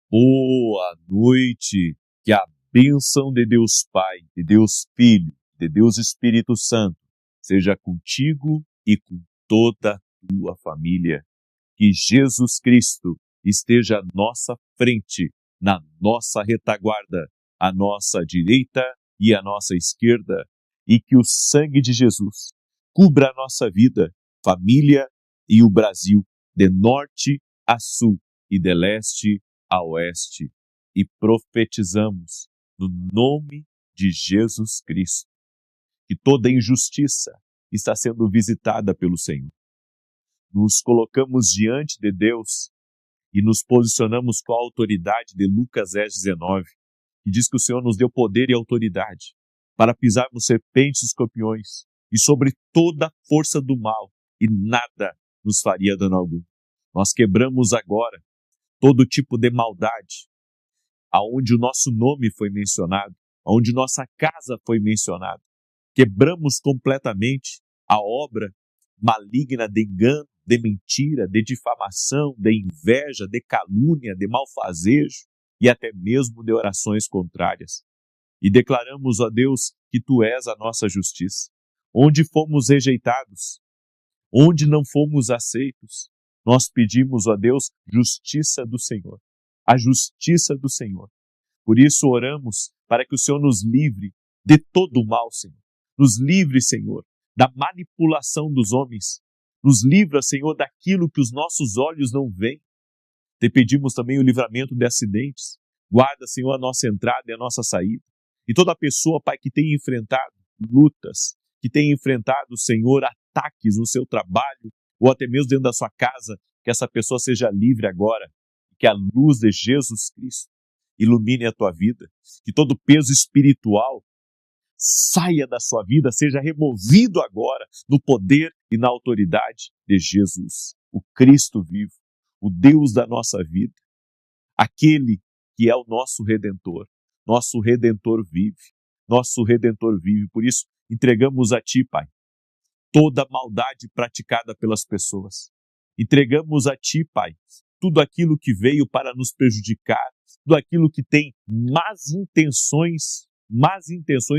Boa noite, que a bênção de Deus Pai, de Deus Filho, de Deus Espírito Santo seja contigo e com toda a tua família. Que Jesus Cristo esteja à nossa frente, na nossa retaguarda, à nossa direita e à nossa esquerda, e que o sangue de Jesus cubra a nossa vida, família e o Brasil, de norte a sul e de leste a oeste, e profetizamos no nome de Jesus Cristo que toda injustiça está sendo visitada pelo Senhor. Nos colocamos diante de Deus e nos posicionamos com a autoridade de Lucas 10:19, que diz que o Senhor nos deu poder e autoridade para pisarmos serpentes e escorpiões e sobre toda a força do mal, e nada nos faria dano algum. Nós quebramos agora todo tipo de maldade, aonde o nosso nome foi mencionado, aonde nossa casa foi mencionada. Quebramos completamente a obra maligna de engano, de mentira, de difamação, de inveja, de calúnia, de malfazejo e até mesmo de orações contrárias. E declaramos, ó Deus, que Tu és a nossa justiça. Onde fomos rejeitados, onde não fomos aceitos, nós pedimos, ó Deus, justiça do Senhor, a justiça do Senhor. Por isso oramos para que o Senhor nos livre de todo o mal, Senhor. Nos livre, Senhor, da manipulação dos homens. Nos livra, Senhor, daquilo que os nossos olhos não veem. Te pedimos também o livramento de acidentes. Guarda, Senhor, a nossa entrada e a nossa saída. E toda pessoa, Pai, que tenha enfrentado lutas, que tenha enfrentado, Senhor, ataques no seu trabalho, ou até mesmo dentro da sua casa, que essa pessoa seja livre agora, que a luz de Jesus Cristo ilumine a tua vida, que todo peso espiritual saia da sua vida, seja removido agora no poder e na autoridade de Jesus, o Cristo vivo, o Deus da nossa vida, aquele que é o nosso Redentor. Nosso Redentor vive, nosso Redentor vive. Por isso, entregamos a Ti, Pai, toda maldade praticada pelas pessoas. Entregamos a Ti, Pai, tudo aquilo que veio para nos prejudicar, tudo aquilo que tem más intenções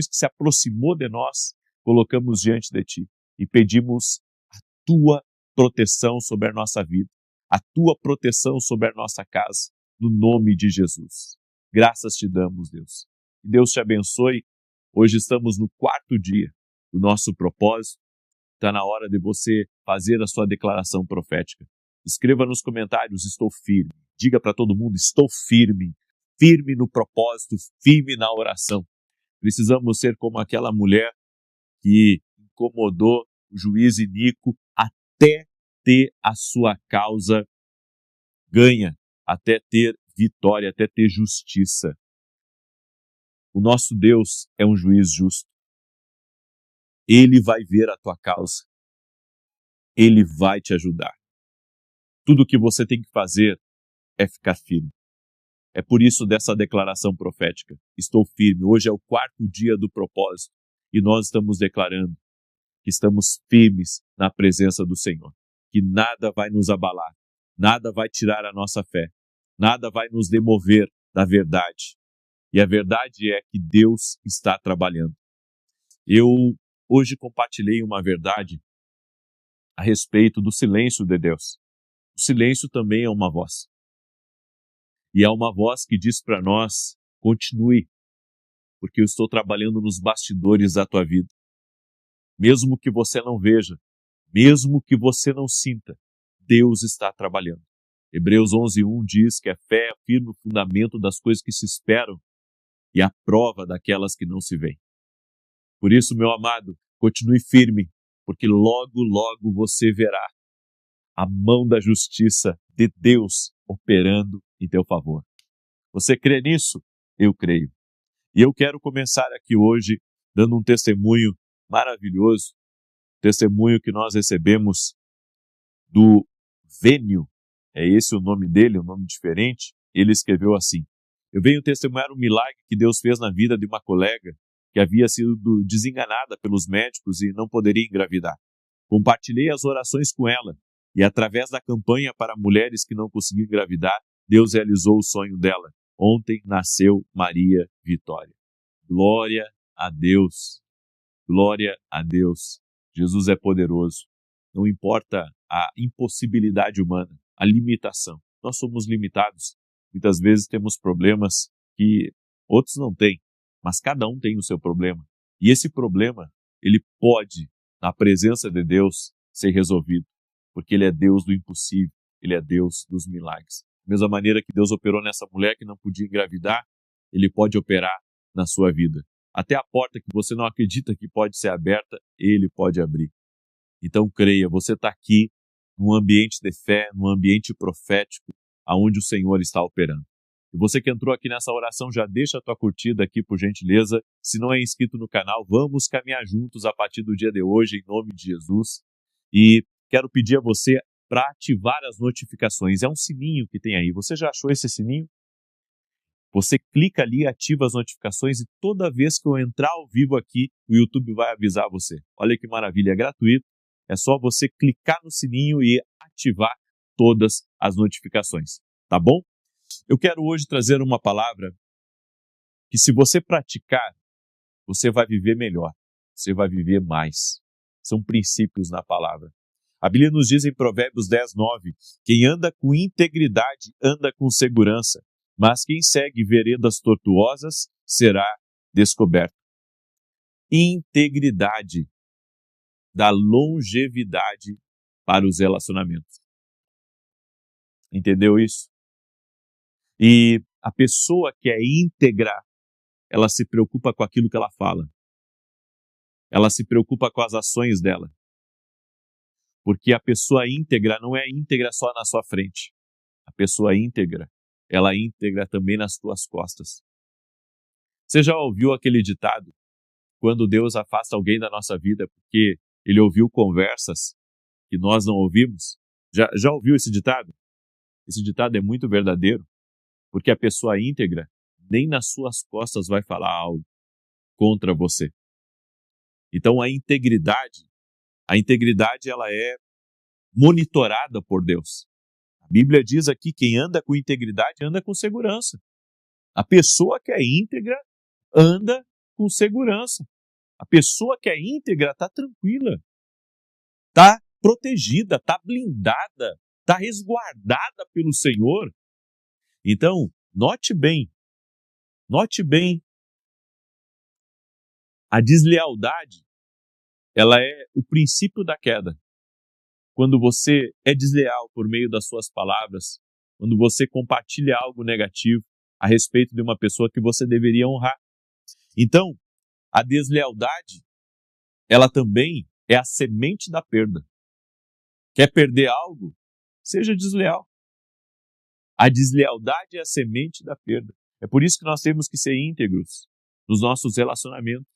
que se aproximou de nós, colocamos diante de Ti e pedimos a Tua proteção sobre a nossa vida, a Tua proteção sobre a nossa casa, no nome de Jesus. Graças Te damos, Deus. Que Deus te abençoe. Hoje estamos no 4º dia do nosso propósito. Está na hora de você fazer a sua declaração profética. Escreva nos comentários, estou firme. Diga para todo mundo, estou firme. Firme no propósito, firme na oração. Precisamos ser como aquela mulher que incomodou o juiz iníquo até ter a sua causa ganha, até ter vitória, até ter justiça. O nosso Deus é um juiz justo. Ele vai ver a tua causa. Ele vai te ajudar. Tudo o que você tem que fazer é ficar firme. É por isso dessa declaração profética. Estou firme. Hoje é o 4º dia do propósito e nós estamos declarando que estamos firmes na presença do Senhor. Que nada vai nos abalar, nada vai tirar a nossa fé, nada vai nos demover da verdade. E a verdade é que Deus está trabalhando. Eu hoje compartilhei uma verdade a respeito do silêncio de Deus. O silêncio também é uma voz. E é uma voz que diz para nós, continue, porque eu estou trabalhando nos bastidores da tua vida. Mesmo que você não veja, mesmo que você não sinta, Deus está trabalhando. Hebreus 11:1 diz que a fé é o firme fundamento das coisas que se esperam e a prova daquelas que não se veem. Por isso, meu amado, continue firme, porque logo, logo você verá a mão da justiça de Deus operando em teu favor. Você crê nisso? Eu creio. E eu quero começar aqui hoje dando um testemunho maravilhoso, testemunho que nós recebemos do Vênio, é esse o nome dele, um nome diferente. Ele escreveu assim: eu venho testemunhar um milagre que Deus fez na vida de uma colega que havia sido desenganada pelos médicos e não poderia engravidar. Compartilhei as orações com ela e através da campanha para mulheres que não conseguiam engravidar, Deus realizou o sonho dela. Ontem nasceu Maria Vitória. Glória a Deus. Glória a Deus. Jesus é poderoso. Não importa a impossibilidade humana, a limitação. Nós somos limitados. Muitas vezes temos problemas que outros não têm, mas cada um tem o seu problema. E esse problema, ele pode, na presença de Deus, ser resolvido, porque Ele é Deus do impossível, Ele é Deus dos milagres. Da mesma maneira que Deus operou nessa mulher que não podia engravidar, Ele pode operar na sua vida. Até a porta que você não acredita que pode ser aberta, Ele pode abrir. Então creia, você está aqui num ambiente de fé, num ambiente profético, aonde o Senhor está operando. E você que entrou aqui nessa oração, já deixa a tua curtida aqui, por gentileza. Se não é inscrito no canal, vamos caminhar juntos a partir do dia de hoje, em nome de Jesus. E quero pedir a você para ativar as notificações. É um sininho que tem aí. Você já achou esse sininho? Você clica ali, ativa as notificações e toda vez que eu entrar ao vivo aqui, o YouTube vai avisar você. Olha que maravilha, é gratuito. É só você clicar no sininho e ativar todas as notificações, tá bom? Eu quero hoje trazer uma palavra que, se você praticar, você vai viver melhor, você vai viver mais. São princípios na palavra. A Bíblia nos diz em Provérbios 10:9, quem anda com integridade anda com segurança, mas quem segue veredas tortuosas será descoberto. Integridade dá longevidade para os relacionamentos. Entendeu isso? E a pessoa que é íntegra, ela se preocupa com aquilo que ela fala. Ela se preocupa com as ações dela. Porque a pessoa íntegra não é íntegra só na sua frente. A pessoa íntegra, ela é íntegra também nas tuas costas. Você já ouviu aquele ditado? Quando Deus afasta alguém da nossa vida porque ele ouviu conversas que nós não ouvimos? Já ouviu esse ditado? Esse ditado é muito verdadeiro. Porque a pessoa íntegra nem nas suas costas vai falar algo contra você. Então a integridade ela é monitorada por Deus. A Bíblia diz aqui, quem anda com integridade anda com segurança. A pessoa que é íntegra anda com segurança. A pessoa que é íntegra está tranquila, está protegida, está blindada, está resguardada pelo Senhor. Então, note bem, a deslealdade, ela é o princípio da queda. Quando você é desleal por meio das suas palavras, quando você compartilha algo negativo a respeito de uma pessoa que você deveria honrar. Então, a deslealdade, ela também é a semente da perda. Quer perder algo? Seja desleal. A deslealdade é a semente da perda. É por isso que nós temos que ser íntegros nos nossos relacionamentos.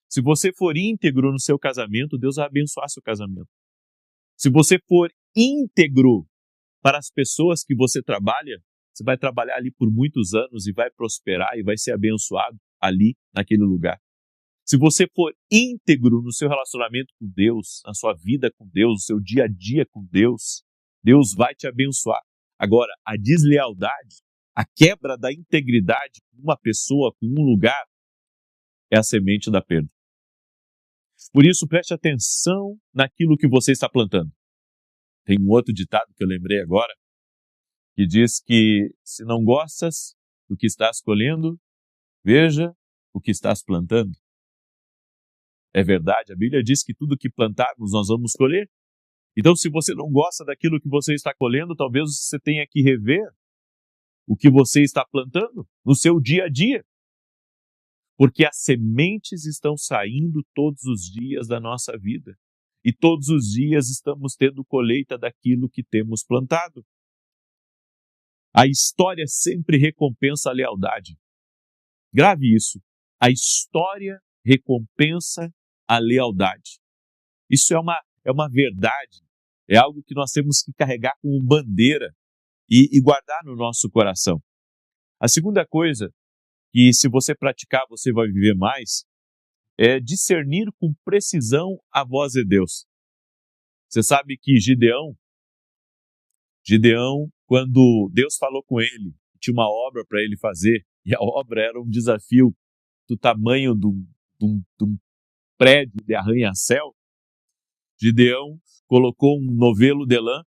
Se você for íntegro no seu casamento, Deus vai abençoar seu casamento. Se você for íntegro para as pessoas que você trabalha, você vai trabalhar ali por muitos anos e vai prosperar e vai ser abençoado ali naquele lugar. Se você for íntegro no seu relacionamento com Deus, na sua vida com Deus, no seu dia a dia com Deus, Deus vai te abençoar. Agora, a deslealdade, a quebra da integridade com uma pessoa, com um lugar, é a semente da perda. Por isso, preste atenção naquilo que você está plantando. Tem um outro ditado que eu lembrei agora, que diz que se não gostas do que estás colhendo, veja o que estás plantando. É verdade, a Bíblia diz que tudo que plantarmos nós vamos colher. Então, se você não gosta daquilo que você está colhendo, talvez você tenha que rever o que você está plantando no seu dia a dia. Porque as sementes estão saindo todos os dias da nossa vida. E todos os dias estamos tendo colheita daquilo que temos plantado. A história sempre recompensa a lealdade. Grave isso. A história recompensa a lealdade. Isso é uma verdade. É algo que nós temos que carregar como bandeira e guardar no nosso coração. A segunda coisa que, se você praticar, você vai viver mais, é discernir com precisão a voz de Deus. Você sabe que Gideão, quando Deus falou com ele, tinha uma obra para ele fazer, e a obra era um desafio do tamanho de um prédio de arranha-céu, Gideão colocou um novelo de lã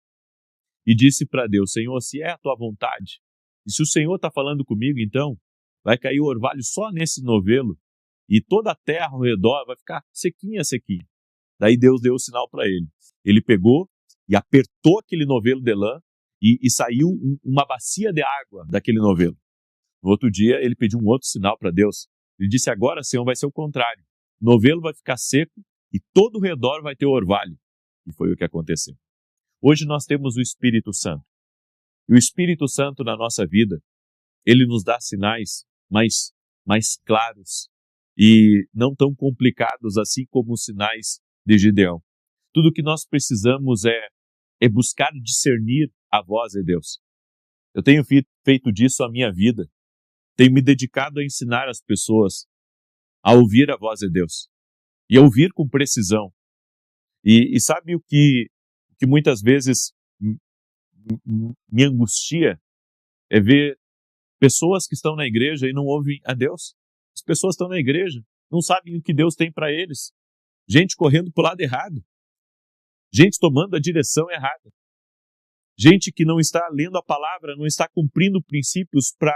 e disse para Deus: Senhor, se é a tua vontade, e se o Senhor está falando comigo, então vai cair o orvalho só nesse novelo, e toda a terra ao redor vai ficar sequinha, sequinha. Daí Deus deu o sinal para ele. Ele pegou e apertou aquele novelo de lã e saiu uma bacia de água daquele novelo. No outro dia, ele pediu um outro sinal para Deus. Ele disse: agora, Senhor, vai ser o contrário. O novelo vai ficar seco e todo o redor vai ter orvalho. E foi o que aconteceu. Hoje nós temos o Espírito Santo. E o Espírito Santo na nossa vida, ele nos dá sinais mais claros e não tão complicados assim como os sinais de Gideão. Tudo o que nós precisamos é buscar discernir a voz de Deus. Eu tenho feito disso a minha vida. Tenho me dedicado a ensinar as pessoas a ouvir a voz de Deus. E a ouvir com precisão. E sabe o que muitas vezes me angustia? É ver pessoas que estão na igreja e não ouvem a Deus. As pessoas estão na igreja, não sabem o que Deus tem para eles. Gente correndo para o lado errado. Gente tomando a direção errada. Gente que não está lendo a palavra, não está cumprindo princípios para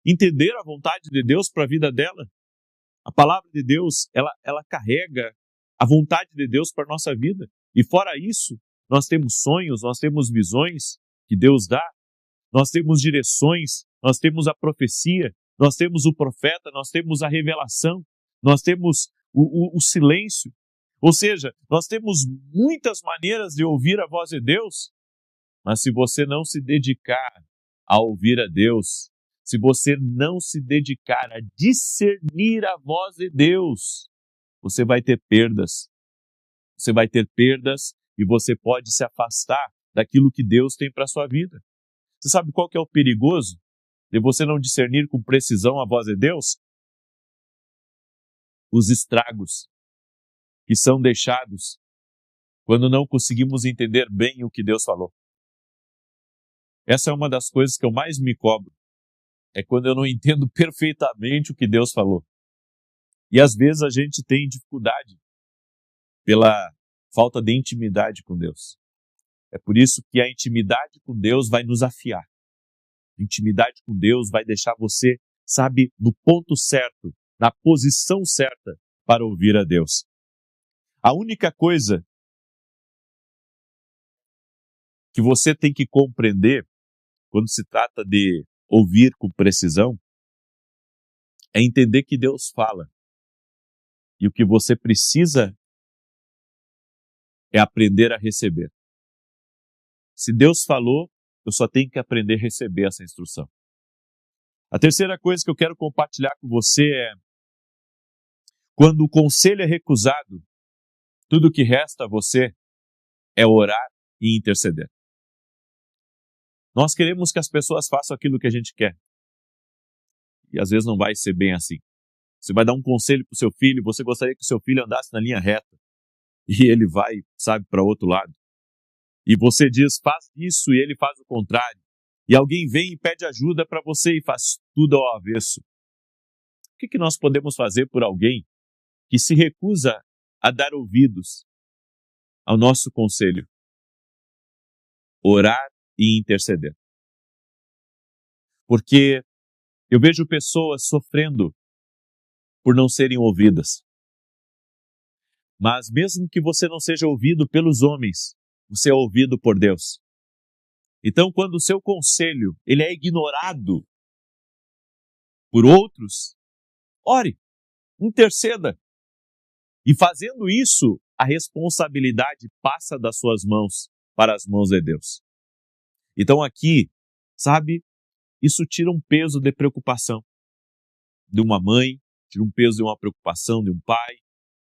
entender a vontade de Deus para a vida dela. A palavra de Deus, ela carrega a vontade de Deus para a nossa vida. E fora isso, nós temos sonhos, nós temos visões que Deus dá, nós temos direções, nós temos a profecia, nós temos o profeta, nós temos a revelação, nós temos o silêncio. Ou seja, nós temos muitas maneiras de ouvir a voz de Deus, mas se você não se dedicar a ouvir a Deus, se você não se dedicar a discernir a voz de Deus, você vai ter perdas. Você vai ter perdas e você pode se afastar daquilo que Deus tem para a sua vida. Você sabe qual que é o perigoso de você não discernir com precisão a voz de Deus? Os estragos que são deixados quando não conseguimos entender bem o que Deus falou. Essa é uma das coisas que eu mais me cobro. É quando eu não entendo perfeitamente o que Deus falou. E às vezes a gente tem dificuldade pela falta de intimidade com Deus. É por isso que a intimidade com Deus vai nos afiar. A intimidade com Deus vai deixar você, sabe, no ponto certo, na posição certa para ouvir a Deus. A única coisa que você tem que compreender quando se trata de ouvir com precisão é entender que Deus fala. E o que você precisa é aprender a receber. Se Deus falou, eu só tenho que aprender a receber essa instrução. A terceira coisa que eu quero compartilhar com você é: quando o conselho é recusado, tudo o que resta a você é orar e interceder. Nós queremos que as pessoas façam aquilo que a gente quer. E às vezes não vai ser bem assim. Você vai dar um conselho para o seu filho, você gostaria que o seu filho andasse na linha reta. E ele vai, sabe, para outro lado. E você diz: faz isso, e ele faz o contrário. E alguém vem e pede ajuda para você e faz tudo ao avesso. O que nós podemos fazer por alguém que se recusa a dar ouvidos ao nosso conselho? Orar e interceder. Porque eu vejo pessoas sofrendo por não serem ouvidas. Mas mesmo que você não seja ouvido pelos homens, você é ouvido por Deus. Então, quando o seu conselho ele é ignorado por outros, ore, interceda. E fazendo isso, a responsabilidade passa das suas mãos para as mãos de Deus. Então aqui, sabe, isso tira um peso de preocupação de uma mãe, tira um peso de uma preocupação de um pai,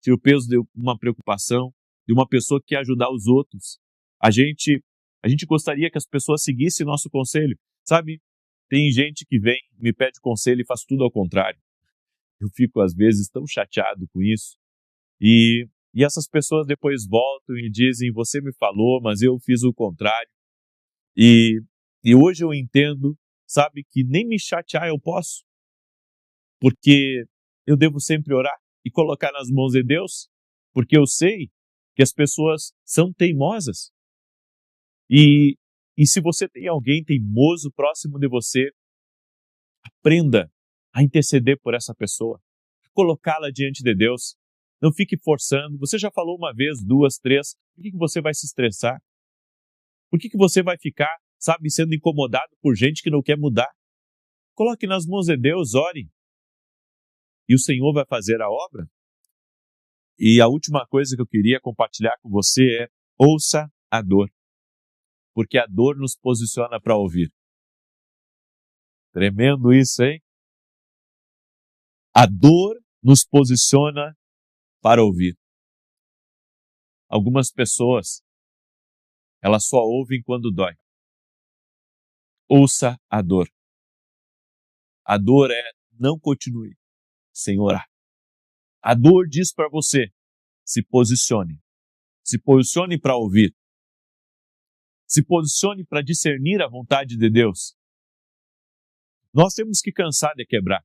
tira o peso de uma preocupação de uma pessoa que quer ajudar os outros. A gente gostaria que as pessoas seguissem nosso conselho. Sabe, tem gente que vem, me pede conselho e faz tudo ao contrário. Eu fico às vezes tão chateado com isso. E essas pessoas depois voltam e dizem: você me falou, mas eu fiz o contrário. E E hoje eu entendo, sabe, que nem me chatear eu posso, porque eu devo sempre orar e colocar nas mãos de Deus, porque eu sei que as pessoas são teimosas. E se você tem alguém teimoso próximo de você, aprenda a interceder por essa pessoa, colocá-la diante de Deus. Não fique forçando. Você já falou uma vez, duas, três, por que você vai se estressar? Por que você vai ficar, sabe, sendo incomodado por gente que não quer mudar? Coloque nas mãos de Deus, ore. E o Senhor vai fazer a obra. E a última coisa que eu queria compartilhar com você é: ouça a dor. Porque a dor nos posiciona para ouvir. Tremendo isso, hein? A dor nos posiciona para ouvir. Algumas pessoas, elas só ouvem quando dói. Ouça a dor. A dor é: não continue sem orar. A dor diz para você: se posicione. Se posicione para ouvir. Se posicione para discernir a vontade de Deus. Nós temos que cansar de quebrar.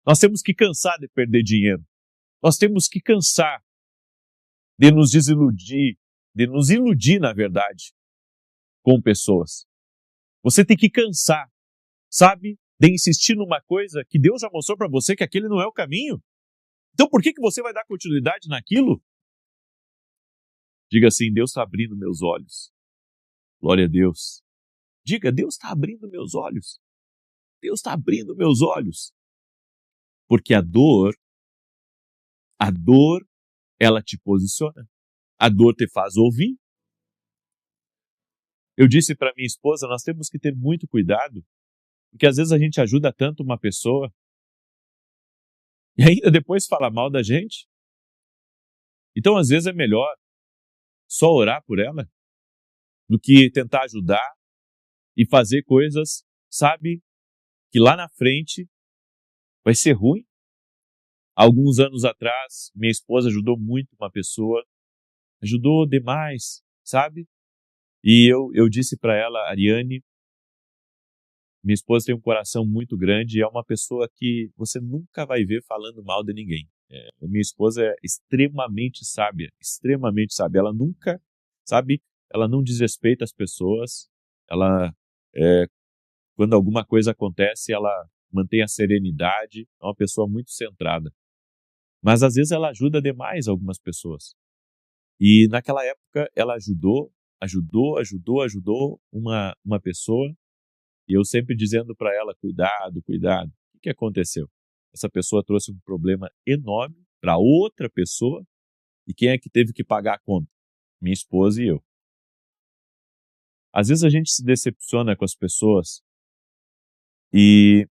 Nós temos que cansar de perder dinheiro. Nós temos que cansar de nos desiludir, de nos iludir, na verdade, com pessoas. Você tem que cansar, sabe, de insistir numa coisa que Deus já mostrou para você que aquele não é o caminho. Então por que você vai dar continuidade naquilo? Diga assim: Deus está abrindo meus olhos. Glória a Deus. Diga: Deus está abrindo meus olhos. Deus está abrindo meus olhos. Porque a dor, ela te posiciona. A dor te faz ouvir. Eu disse para minha esposa: nós temos que ter muito cuidado, porque às vezes a gente ajuda tanto uma pessoa e ainda depois fala mal da gente. Então, às vezes é melhor só orar por ela do que tentar ajudar e fazer coisas, sabe, que lá na frente vai ser ruim. Alguns anos atrás, minha esposa ajudou muito uma pessoa, ajudou demais, sabe? E eu disse para ela: Ariane, minha esposa tem um coração muito grande e é uma pessoa que você nunca vai ver falando mal de ninguém. Minha esposa é extremamente sábia. Ela nunca, sabe, ela não desrespeita as pessoas. Ela, quando alguma coisa acontece, ela mantém a serenidade. É uma pessoa muito centrada. Mas às vezes ela ajuda demais algumas pessoas. E naquela época ela ajudou uma pessoa. E eu sempre dizendo para ela: cuidado. O que aconteceu? Essa pessoa trouxe um problema enorme para outra pessoa. E quem é que teve que pagar a conta? Minha esposa e eu. Às vezes a gente se decepciona com as pessoas. E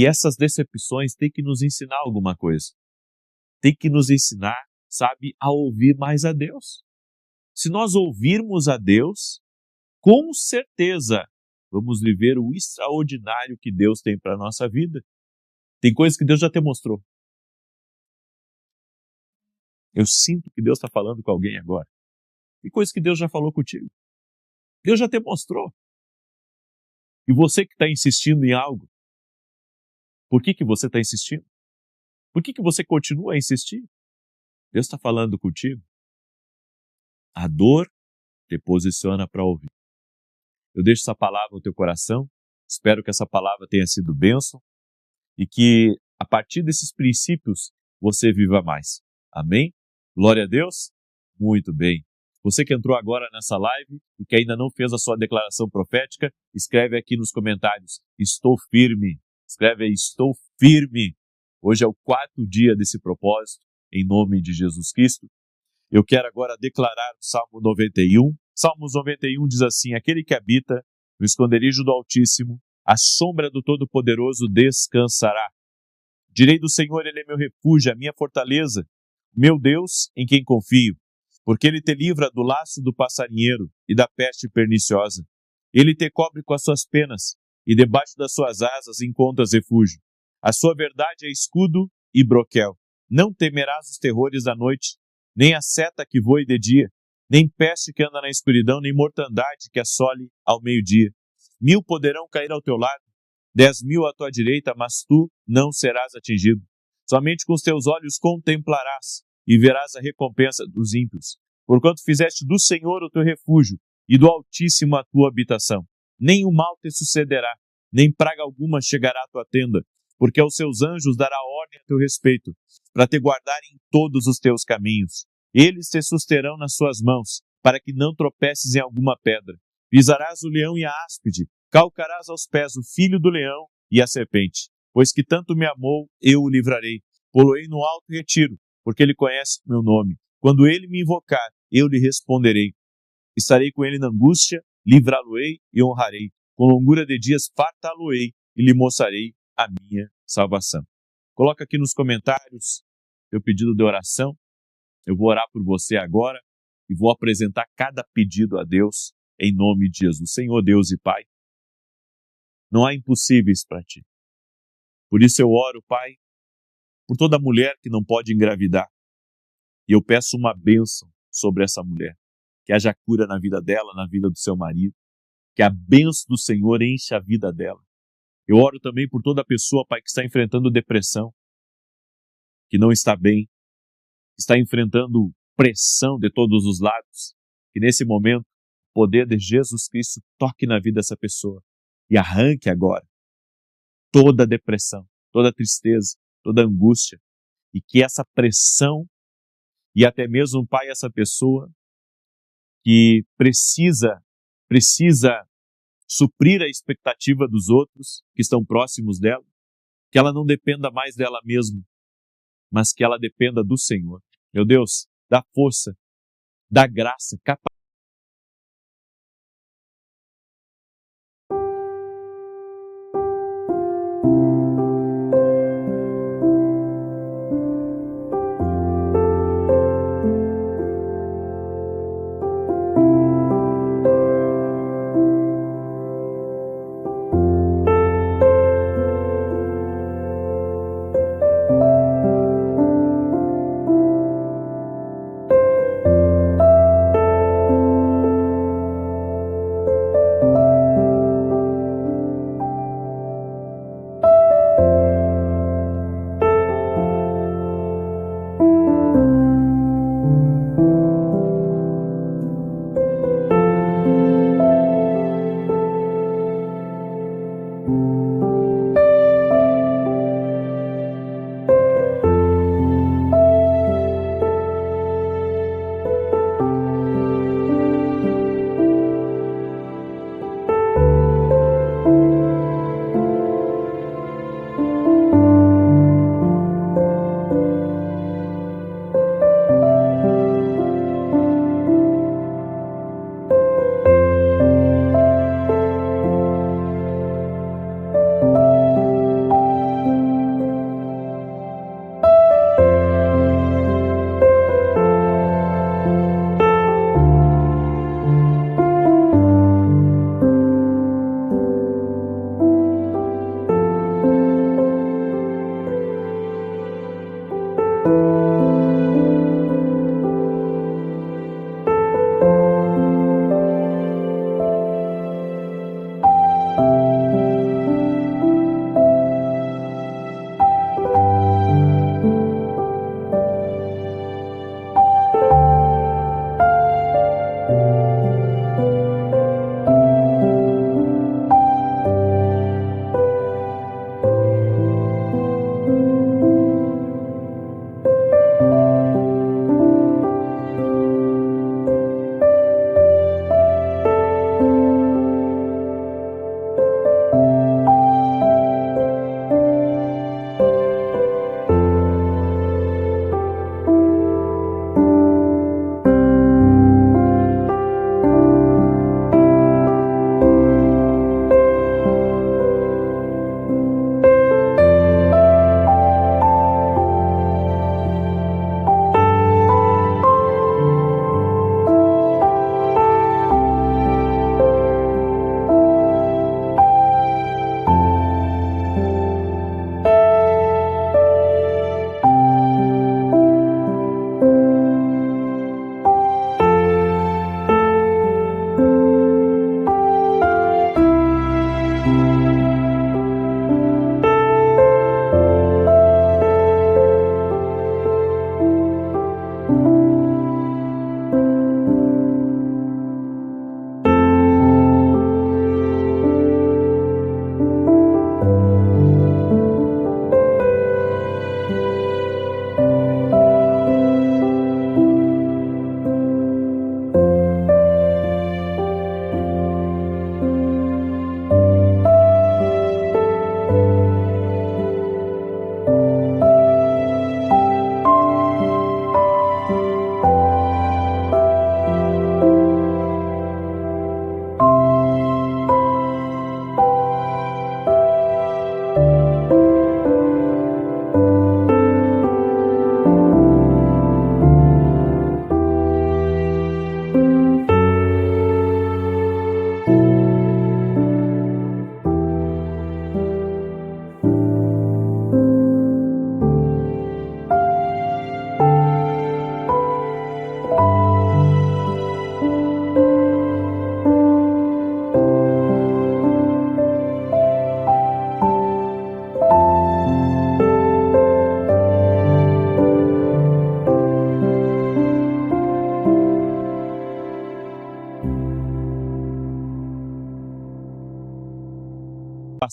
essas decepções têm que nos ensinar alguma coisa. Tem que nos ensinar, sabe, a ouvir mais a Deus. Se nós ouvirmos a Deus, com certeza vamos viver o extraordinário que Deus tem para a nossa vida. Tem coisas que Deus já te mostrou. Eu sinto que Deus está falando com alguém agora. Tem coisas que Deus já falou contigo. Deus já te mostrou. E você que está insistindo em algo, por que você está insistindo? Por que você continua a insistir? Deus está falando contigo. A dor te posiciona para ouvir. Eu deixo essa palavra no teu coração. Espero que essa palavra tenha sido bênção e que, a partir desses princípios, você viva mais. Amém? Glória a Deus? Muito bem. Você que entrou agora nessa live e que ainda não fez a sua declaração profética, escreve aqui nos comentários: estou firme. Escreve aí: estou firme. Hoje é o 4º dia desse propósito, em nome de Jesus Cristo. Eu quero agora declarar o Salmo 91. Salmos 91 diz assim: aquele que habita no esconderijo do Altíssimo, à sombra do Todo-Poderoso descansará. Direi do Senhor: ele é meu refúgio, a minha fortaleza, meu Deus em quem confio. Porque ele te livra do laço do passarinheiro e da peste perniciosa. Ele te cobre com as suas penas, e debaixo das suas asas encontras refúgio. A sua verdade é escudo e broquel. Não temerás os terrores da noite, nem a seta que voe de dia, nem peste que anda na escuridão, nem mortandade que assole ao meio-dia. 1000 poderão cair ao teu lado, 10.000 à tua direita, mas tu não serás atingido. Somente com os teus olhos contemplarás e verás a recompensa dos ímpios. Porquanto fizeste do Senhor o teu refúgio e do Altíssimo a tua habitação. Nem o mal te sucederá, nem praga alguma chegará à tua tenda, porque aos seus anjos dará ordem a teu respeito, para te guardarem em todos os teus caminhos. Eles te susterão nas suas mãos, para que não tropeces em alguma pedra. Pisarás o leão e a áspide, calcarás aos pés o filho do leão e a serpente. Pois que tanto me amou, eu o livrarei. Poloei no alto retiro, porque ele conhece meu nome. Quando ele me invocar, eu lhe responderei. Estarei com ele na angústia, livrá-lo-ei e honrarei. Com longura de dias fartá-lo-ei e lhe mostrarei a minha salvação. Coloca aqui nos comentários teu pedido de oração. Eu vou orar por você agora e vou apresentar cada pedido a Deus em nome de Jesus. Senhor Deus e Pai, não há impossíveis para ti. Por isso eu oro, Pai, por toda mulher que não pode engravidar. E eu peço uma bênção sobre essa mulher. Que haja cura na vida dela, na vida do seu marido. Que a bênção do Senhor enche a vida dela. Eu oro também por toda pessoa, Pai, que está enfrentando depressão, que não está bem, está enfrentando pressão de todos os lados. Que nesse momento, o poder de Jesus Cristo toque na vida dessa pessoa e arranque agora toda depressão, toda tristeza, toda angústia. E que essa pressão e até mesmo, Pai, essa pessoa que precisa suprir a expectativa dos outros que estão próximos dela, que ela não dependa mais dela mesma, mas que ela dependa do Senhor. Meu Deus, dá força, dá graça, capacidade.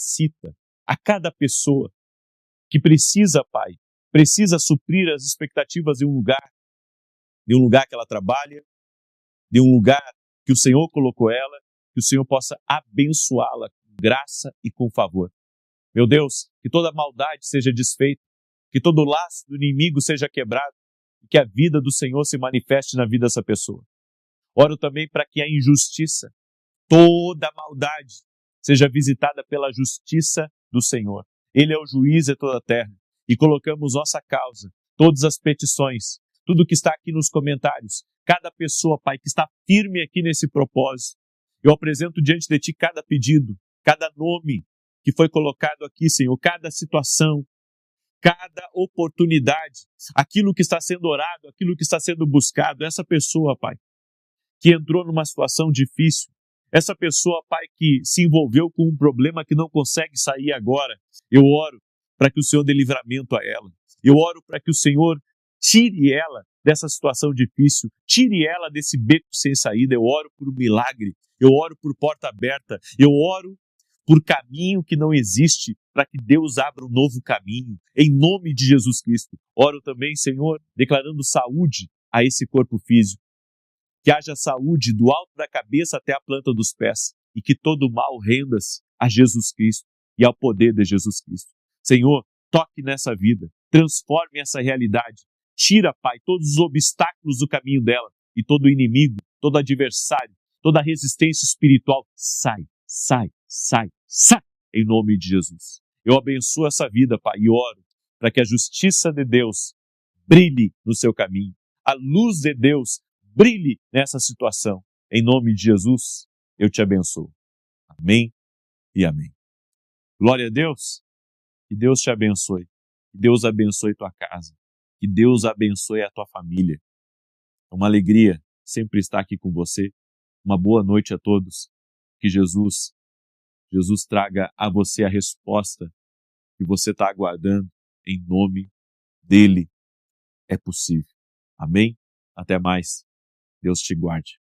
capacita a cada pessoa que precisa, Pai, precisa suprir as expectativas de um lugar que ela trabalha, de um lugar que o Senhor colocou ela, que o Senhor possa abençoá-la com graça e com favor. Meu Deus, que toda maldade seja desfeita, que todo laço do inimigo seja quebrado, e que a vida do Senhor se manifeste na vida dessa pessoa. Oro também para que a injustiça, toda maldade, seja visitada pela justiça do Senhor. Ele é o juiz de toda a terra. E colocamos nossa causa, todas as petições, tudo que está aqui nos comentários, cada pessoa, Pai, que está firme aqui nesse propósito. Eu apresento diante de Ti cada pedido, cada nome que foi colocado aqui, Senhor, cada situação, cada oportunidade, aquilo que está sendo orado, aquilo que está sendo buscado. Essa pessoa, Pai, que entrou numa situação difícil, essa pessoa, Pai, que se envolveu com um problema que não consegue sair agora, eu oro para que o Senhor dê livramento a ela. Eu oro para que o Senhor tire ela dessa situação difícil, tire ela desse beco sem saída. Eu oro por um milagre, eu oro por porta aberta, eu oro por caminho que não existe, para que Deus abra um novo caminho, em nome de Jesus Cristo. Oro também, Senhor, declarando saúde a esse corpo físico, que haja saúde do alto da cabeça até a planta dos pés, e que todo mal renda-se a Jesus Cristo e ao poder de Jesus Cristo. Senhor, toque nessa vida, transforme essa realidade, tira, Pai, todos os obstáculos do caminho dela, e todo inimigo, todo adversário, toda resistência espiritual, sai, em nome de Jesus. Eu abençoo essa vida, Pai, e oro para que a justiça de Deus brilhe no seu caminho, a luz de Deus brilhe nessa situação. Em nome de Jesus, eu te abençoo. Amém e amém. Glória a Deus. Que Deus te abençoe. Que Deus abençoe tua casa. Que Deus abençoe a tua família. É uma alegria sempre estar aqui com você. Uma boa noite a todos. Que Jesus traga a você a resposta que você está aguardando. Em nome dele é possível. Amém? Até mais. Deus te guarde.